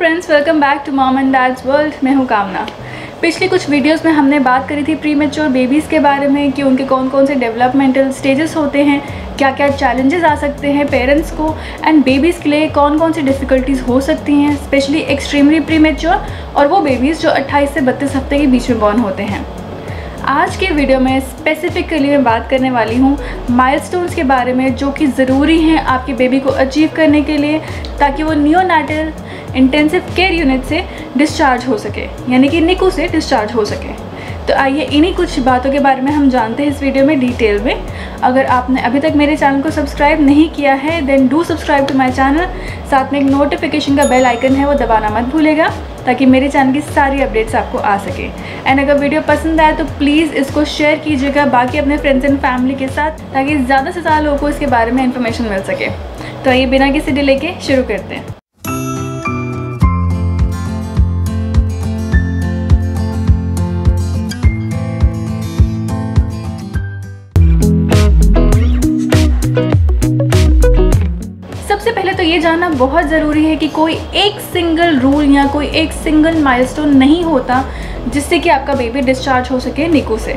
Friends, welcome back to mom and dad's world. मैं हूं कामना। पिछली कुछ वीडियोस में हमने बात करी थी प्रीमेच्योर बेबीज़ के बारे में कि उनके कौन कौन से डेवलपमेंटल स्टेजेस होते हैं, क्या क्या चैलेंजेस आ सकते हैं पेरेंट्स को, एंड बेबीज़ के लिए कौन कौन सी डिफ़िकल्टीज़ हो सकती हैं, स्पेशली एक्सट्रीमली प्रीमेच्योर और वो बेबीज़ जो 28 से 32 हफ्ते के बीच में बॉर्न होते हैं। आज के वीडियो में स्पेसिफिकली मैं बात करने वाली हूँ माइलस्टोन्स के बारे में जो कि ज़रूरी हैं आपके बेबी को अचीव करने के लिए, ताकि वो नियोनेटल इंटेंसिव केयर यूनिट से डिस्चार्ज हो सके, यानी कि निकू से डिस्चार्ज हो सके। तो आइए इन्हीं कुछ बातों के बारे में हम जानते हैं इस वीडियो में डिटेल में। अगर आपने अभी तक मेरे चैनल को सब्सक्राइब नहीं किया है then do subscribe to my channel. साथ में एक नोटिफिकेशन का बेल आइकन है, वो दबाना मत भूलेगा ताकि मेरे चैनल की सारी अपडेट्स आपको आ सके। एंड अगर वीडियो पसंद आए तो प्लीज़ इसको शेयर कीजिएगा बाकी अपने फ्रेंड्स एंड फैमिली के साथ, ताकि ज़्यादा से ज़्यादा लोगों को इसके बारे में इन्फॉर्मेशन मिल सके। तो आइए बिना किसी डिले के शुरू करते हैं। सबसे पहले तो ये जानना बहुत ज़रूरी है कि कोई एक सिंगल रूल या कोई एक सिंगल माइलस्टोन नहीं होता जिससे कि आपका बेबी डिस्चार्ज हो सके निकू से।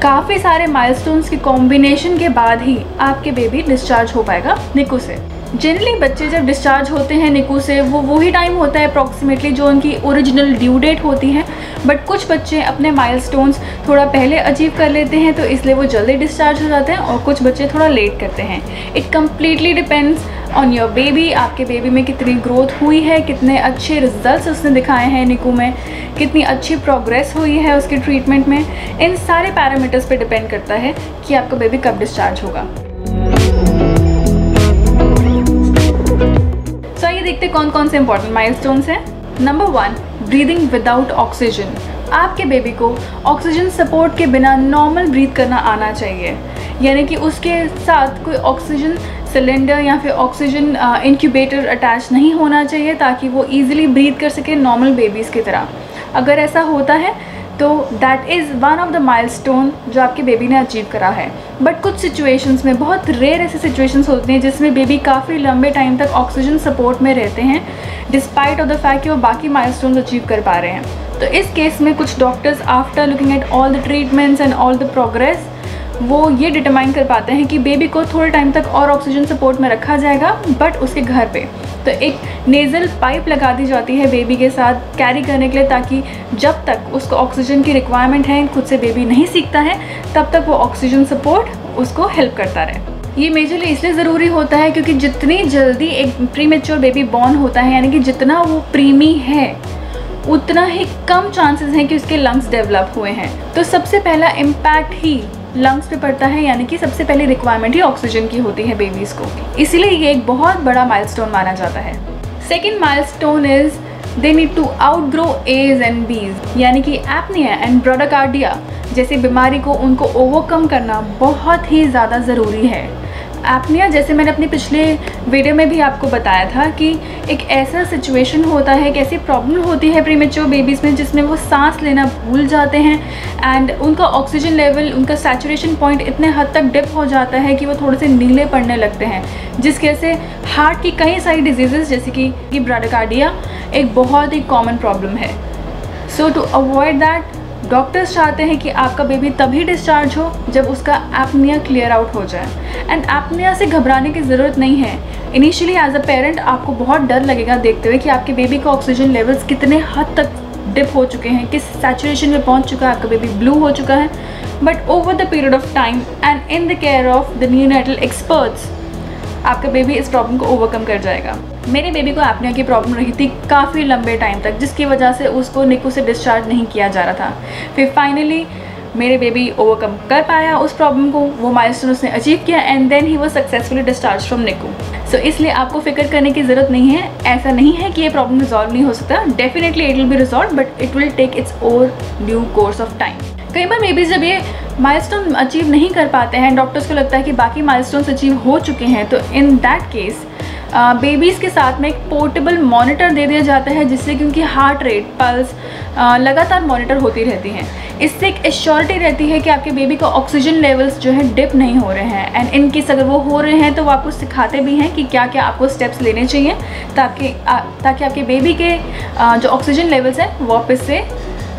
काफ़ी सारे माइलस्टोन्स के कॉम्बिनेशन के बाद ही आपके बेबी डिस्चार्ज हो पाएगा निकू से। जनरली बच्चे जब डिस्चार्ज होते हैं निकू से वो वही टाइम होता है अप्रॉक्सीमेटली जो उनकी ओरिजिनल ड्यू डेट होती है, बट कुछ बच्चे अपने माइलस्टोन्स थोड़ा पहले अचीव कर लेते हैं तो इसलिए वो जल्दी डिस्चार्ज हो जाते हैं, और कुछ बच्चे थोड़ा लेट करते हैं। It completely depends on your baby. आपके बेबी में कितनी ग्रोथ हुई है, कितने अच्छे रिजल्ट्स उसने दिखाए हैं निकू में, कितनी अच्छी प्रोग्रेस हुई है उसके ट्रीटमेंट में। इन सारे पैरामीटर्स पे डिपेंड करता है कि आपका बेबी कब डिस्चार्ज होगा। तो आइए देखते हैं कौन कौन से इंपॉर्टेंट माइलस्टोन्स हैं। Number 1, breathing without oxygen. आपके बेबी को ऑक्सीजन सपोर्ट के बिना नॉर्मल ब्रीथ करना आना चाहिए, यानी कि उसके साथ कोई ऑक्सीजन सिलेंडर या फिर ऑक्सीजन इंक्यूबेटर अटैच नहीं होना चाहिए, ताकि वो ईजिली ब्रीथ कर सके नॉर्मल बेबीज़ की तरह। अगर ऐसा होता है तो that is one of the milestone जो आपके बेबी ने अचीव करा है। बट कुछ सिचुएशंस में, बहुत रेयर ऐसे सिचुएशंस होते हैं जिसमें बेबी काफ़ी लंबे टाइम तक ऑक्सीजन सपोर्ट में रहते हैं डिस्पाइट ऑफ द फैक्ट कि वो बाकी माइलस्टोन्स अचीव कर पा रहे हैं। तो इस केस में कुछ doctors after looking at all the treatments and all the progress वो ये डिटरमाइन कर पाते हैं कि बेबी को थोड़े टाइम तक और ऑक्सीजन सपोर्ट में रखा जाएगा, बट उसके घर पे तो एक नेज़ल पाइप लगा दी जाती है बेबी के साथ कैरी करने के लिए, ताकि जब तक उसको ऑक्सीजन की रिक्वायरमेंट है, खुद से बेबी नहीं सीखता है, तब तक वो ऑक्सीजन सपोर्ट उसको हेल्प करता रहे। ये मेजरली इसलिए ज़रूरी होता है क्योंकि जितनी जल्दी एक प्रीमेच्योर बेबी बॉर्न होता है, यानी कि जितना वो प्रीमी है उतना ही कम चांसेस हैं कि उसके लंग्स डेवलप हुए हैं। तो सबसे पहला इम्पैक्ट ही लंग्स पे पड़ता है, यानी कि सबसे पहली रिक्वायरमेंट ही ऑक्सीजन की होती है बेबीज़ को, इसीलिए ये एक बहुत बड़ा माइलस्टोन माना जाता है। Second milestone is they need to outgrow as and bees, यानी कि एपनिया एंड ब्राडाकार्डिया जैसी बीमारी को उनको ओवरकम करना बहुत ही ज़्यादा ज़रूरी है। एपनिया, जैसे मैंने अपने पिछले वीडियो में भी आपको बताया था कि एक ऐसा सिचुएशन होता है, एक ऐसी प्रॉब्लम होती है प्रीमेच्योर बेबीज़ में जिसमें वो सांस लेना भूल जाते हैं एंड उनका ऑक्सीजन लेवल, उनका सैचुरेशन पॉइंट इतने हद तक डिप हो जाता है कि वो थोड़े से नीले पड़ने लगते हैं, जिसकी वजह से हार्ट की कई सारी डिजीज़ेस जैसे कि ब्राडाकार्डिया एक बहुत ही कॉमन प्रॉब्लम है। सो टू अवॉइड दैट डॉक्टर्स चाहते हैं कि आपका बेबी तभी डिस्चार्ज हो जब उसका एपनिया क्लियर आउट हो जाए। एंड एपनिया से घबराने की ज़रूरत नहीं है। इनिशियली एज अ पेरेंट आपको बहुत डर लगेगा देखते हुए कि आपके बेबी का ऑक्सीजन लेवल्स कितने हद तक डिप हो चुके हैं, किस सैचुरेशन में पहुंच चुका है, आपका बेबी ब्लू हो चुका है। But over the period of time and in the care of the neonatal experts आपका बेबी इस प्रॉब्लम को ओवरकम कर जाएगा। मेरे बेबी को एपनिया की प्रॉब्लम रही थी काफ़ी लंबे टाइम तक, जिसकी वजह से उसको निकू से डिस्चार्ज नहीं किया जा रहा था। फिर फाइनली मेरे बेबी ओवरकम कर पाया उस प्रॉब्लम को, वो माइलस्टोन उसने अचीव किया and then he was successfully discharge from NICU. So इसलिए आपको फिक्र करने की ज़रूरत नहीं है। ऐसा नहीं है कि ये प्रॉब्लम रिजॉल्व नहीं हो सकता, definitely it will be resolve, but it will take its own due course of time. कई बार बेबीज़ जब ये माइलस्टोन अचीव नहीं कर पाते हैं, डॉक्टर्स को लगता है कि बाकी माइलस्टोन्स अचीव हो चुके हैं, तो इन दैट केस बेबीज़ के साथ में एक पोर्टेबल मॉनिटर दे दिया जाता है, जिससे कि उनकी हार्ट रेट, पल्स लगातार मॉनिटर होती रहती हैं। इससे एक एश्योरिटी रहती है कि आपके बेबी का ऑक्सीजन लेवल्स जो है डिप नहीं हो रहे हैं, एंड इन केस अगर वो हो रहे हैं तो वो आपको सिखाते भी हैं कि क्या क्या आपको स्टेप्स लेने चाहिए ताकि आपके बेबी के जो ऑक्सीजन लेवल्स हैं वापस से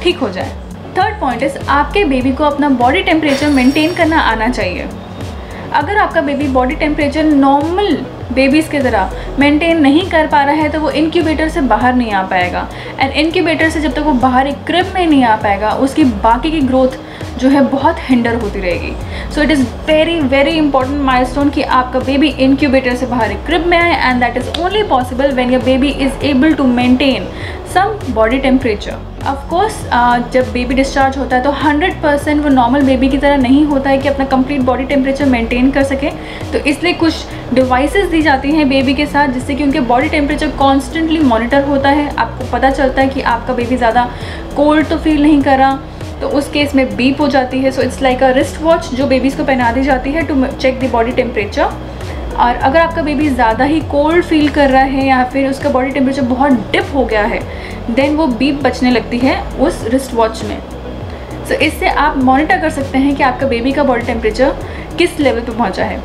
ठीक हो जाए। थर्ड पॉइंट इज़ आपके बेबी को अपना बॉडी टेम्परेचर मेंटेन करना आना चाहिए। अगर आपका baby body temperature normal babies की तरह मेंटेन नहीं कर पा रहा है तो वो इनक्यूबेटर से बाहर नहीं आ पाएगा, एंड इनक्यूबेटर से जब तक वो बाहर एक क्रिब में नहीं आ पाएगा उसकी बाकी की ग्रोथ जो है बहुत हिंडर होती रहेगी। So it is very very important milestone कि आपका बेबी इनक्यूबेटर से बाहर एक क्रिब में आए, and that is only possible when your baby is able to maintain some body temperature. Of course जब बेबी डिस्चार्ज होता है तो 100% वो नॉर्मल बेबी की तरह नहीं होता है कि अपना कंप्लीट बॉडी टेम्परेचर मेंटेन कर सके, तो इसलिए कुछ डिवाइसेस दी जाती हैं बेबी के साथ जिससे कि उनके बॉडी टेम्परेचर कॉन्स्टेंटली मॉनिटर होता है। आपको पता चलता है कि आपका बेबी ज़्यादा कोल्ड तो फील नहीं कर रहा, तो उस केस में बीप हो जाती है। So it's like a wrist watch जो बेबीज़ को पहना दी जाती है to check the body temperature. और अगर आपका बेबी ज़्यादा ही कोल्ड फील कर रहा है या फिर उसका बॉडी टेम्परेचर बहुत डिप हो गया है, देन वो बीप बजने लगती है उस रिस्ट वॉच में। सो इससे आप मॉनिटर कर सकते हैं कि आपका बेबी का बॉडी टेम्परेचर किस लेवल पे पहुंचा है।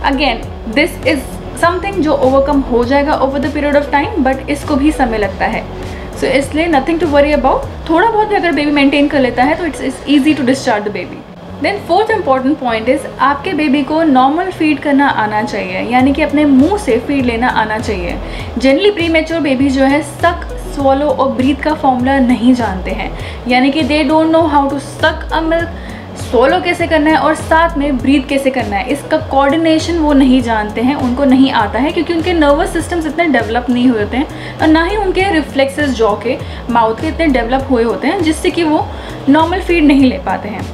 अगेन दिस इज़ समथिंग जो ओवरकम हो जाएगा over the period of time, but इसको भी समय लगता है। सो इसलिए नथिंग टू वरी अबाउट। थोड़ा बहुत भी अगर बेबी मेंटेन कर लेता है तो it's easy to discharge the baby. Then fourth important point is आपके बेबी को नॉर्मल फीड करना आना चाहिए, यानी कि अपने मुंह से फीड लेना आना चाहिए। जनरली प्रीमेच्योर बेबी जो है सक, स्वॉलो और ब्रीथ का फॉर्मूला नहीं जानते हैं, यानी कि they don't know how to suck a milk, swallow कैसे करना है और साथ में ब्रीथ कैसे करना है। इसका कोऑर्डिनेशन वो नहीं जानते हैं, उनको नहीं आता है क्योंकि उनके नर्वस सिस्टम्स इतने डेवलप नहीं हुए होते हैं और ना ही उनके रिफ्लेक्सेस जॉ के, माउथ के इतने डेवलप हुए होते हैं जिससे कि वो नॉर्मल फीड नहीं ले पाते हैं।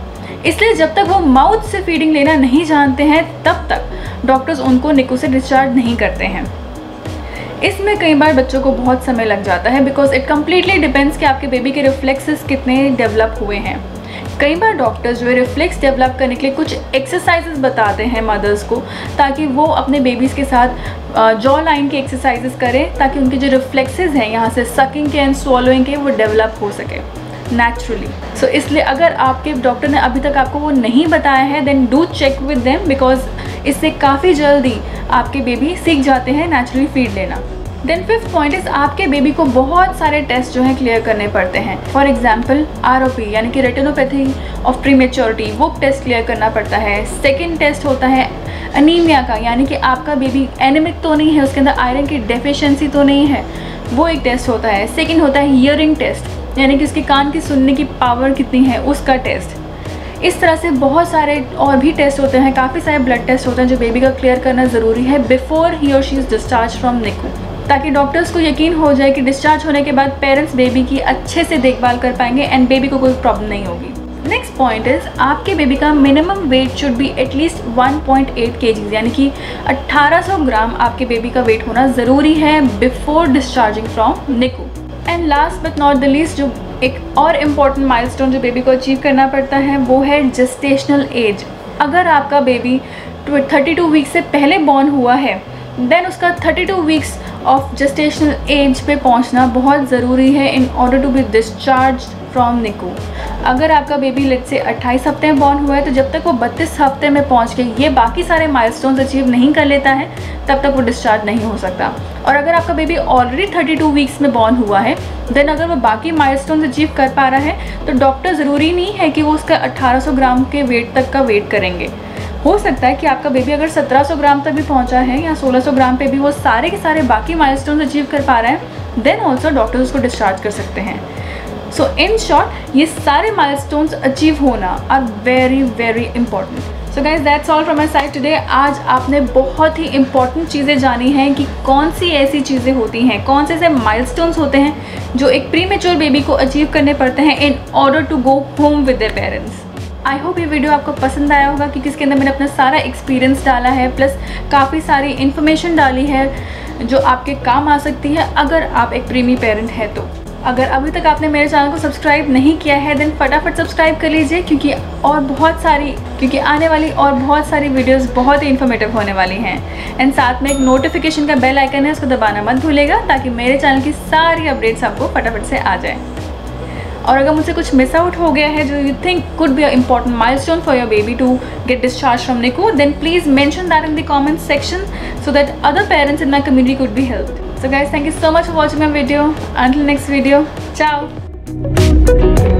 इसलिए जब तक वो माउथ से फीडिंग लेना नहीं जानते हैं तब तक डॉक्टर्स उनको निकू से डिस्चार्ज नहीं करते हैं। इसमें कई बार बच्चों को बहुत समय लग जाता है बिकॉज इट कम्प्लीटली डिपेंड्स कि आपके बेबी के रिफ्लेक्सेस कितने डेवलप हुए हैं। कई बार डॉक्टर्स जो है रिफ्लेक्स डेवलप करने के लिए कुछ एक्सरसाइजेस बताते हैं मदर्स को, ताकि वो अपने बेबीज़ के साथ जॉ लाइन की एक्सरसाइजेस करें ताकि उनके जो रिफ्लेक्सेस हैं यहाँ से सकिंग के एंड स्वॉलोइंग के वो डेवलप हो सके नेचुरली। सो इसलिए अगर आपके डॉक्टर ने अभी तक आपको वो नहीं बताया है then do check with them, because इससे काफ़ी जल्दी आपके बेबी सीख जाते हैं नेचुरली फीड लेना। देन फिफ्थ पॉइंट इज़ आपके बेबी को बहुत सारे टेस्ट जो हैं क्लियर करने पड़ते हैं। फॉर एग्जांपल ROP यानी कि रेटिनोपैथी ऑफ प्रीमेच्योरिटी, वो टेस्ट क्लियर करना पड़ता है। सेकंड टेस्ट होता है अनीमिया का, यानी कि आपका बेबी एनीमिक तो नहीं है, उसके अंदर आयरन की डेफिशिएंसी तो नहीं है, वो एक टेस्ट होता है। सेकेंड होता है हियरिंग टेस्ट, यानी कि उसके कान की सुनने की पावर कितनी है, उसका टेस्ट। इस तरह से बहुत सारे और भी टेस्ट होते हैं, काफ़ी सारे ब्लड टेस्ट होते हैं जो बेबी का क्लियर करना ज़रूरी है बिफोर ही और शी इज़ डिस्चार्ज फ्रॉम निकू, ताकि डॉक्टर्स को यकीन हो जाए कि डिस्चार्ज होने के बाद पेरेंट्स बेबी की अच्छे से देखभाल कर पाएंगे एंड बेबी को कोई प्रॉब्लम नहीं होगी। नेक्स्ट पॉइंट इज़ आपके बेबी का minimum weight should be at least 1.8 kg, यानी कि 1800 ग्राम आपके बेबी का वेट होना ज़रूरी है before discharging from NICU. And last but not the least, जो एक और इम्पॉर्टेंट माइलस्टोन जो बेबी को अचीव करना पड़ता है वो है जेस्टेशनल एज। अगर आपका बेबी 32 वीक्स से पहले बॉर्न हुआ है देन उसका 32 वीक्स ऑफ जेस्टेशनल एज पे पहुंचना बहुत ज़रूरी है in order to be discharge from NICU. अगर आपका बेबी लेट से 28 हफ्ते में बॉर्न हुआ है तो जब तक वो 32 हफ्ते में पहुंच के ये बाकी सारे माइलस्टोन्स अचीव नहीं कर लेता है तब तक वो डिस्चार्ज नहीं हो सकता। और अगर आपका बेबी ऑलरेडी 32 वीक्स में बॉर्न हुआ है देन अगर वो बाकी माइलस्टोन्स अचीव कर पा रहा है तो डॉक्टर ज़रूरी नहीं है कि वो उसका 1800 ग्राम के वेट तक का वेट करेंगे। हो सकता है कि आपका बेबी अगर 1700 ग्राम तक भी पहुंचा है या 1600 ग्राम पे भी वो सारे के सारे बाकी माइलस्टोन्स अचीव कर पा रहा है देन ऑल्सो डॉक्टर उसको डिस्चार्ज कर सकते हैं। सो इन शॉर्ट ये सारे माइलस्टोन्स अचीव होना are very very important. So guys that's all from my side today. आज आपने बहुत ही इंपॉर्टेंट चीज़ें जानी हैं कि कौन सी ऐसी चीज़ें होती हैं, कौन से ऐसे माइलस्टोन्स होते हैं जो एक प्रीमेच्योर बेबी को अचीव करने पड़ते हैं in order to go home with their parents. I hope ये वीडियो आपको पसंद आया होगा क्योंकि इसके अंदर मैंने अपना सारा एक्सपीरियंस डाला है प्लस काफ़ी सारी इन्फॉर्मेशन डाली है जो आपके काम आ सकती है अगर आप एक प्रीमी पेरेंट है तो। अगर अभी तक आपने मेरे चैनल को सब्सक्राइब नहीं किया है देन फटाफट सब्सक्राइब कर लीजिए, क्योंकि आने वाली और बहुत सारी वीडियोस बहुत ही इन्फॉर्मेटिव होने वाली हैं। एंड साथ में एक नोटिफिकेशन का बेल आइकन है, उसको दबाना मत भूलिएगा ताकि मेरे चैनल की सारी अपडेट्स आपको फटाफट से आ जाए। और अगर मुझसे कुछ मिस आउट हो गया है जो you think could be a important milestone for your baby to get discharge from NICU, then please mention that in the comment section so that other parents in my community could be helped. So guys, thank you so much for watching my video. Until next video, ciao.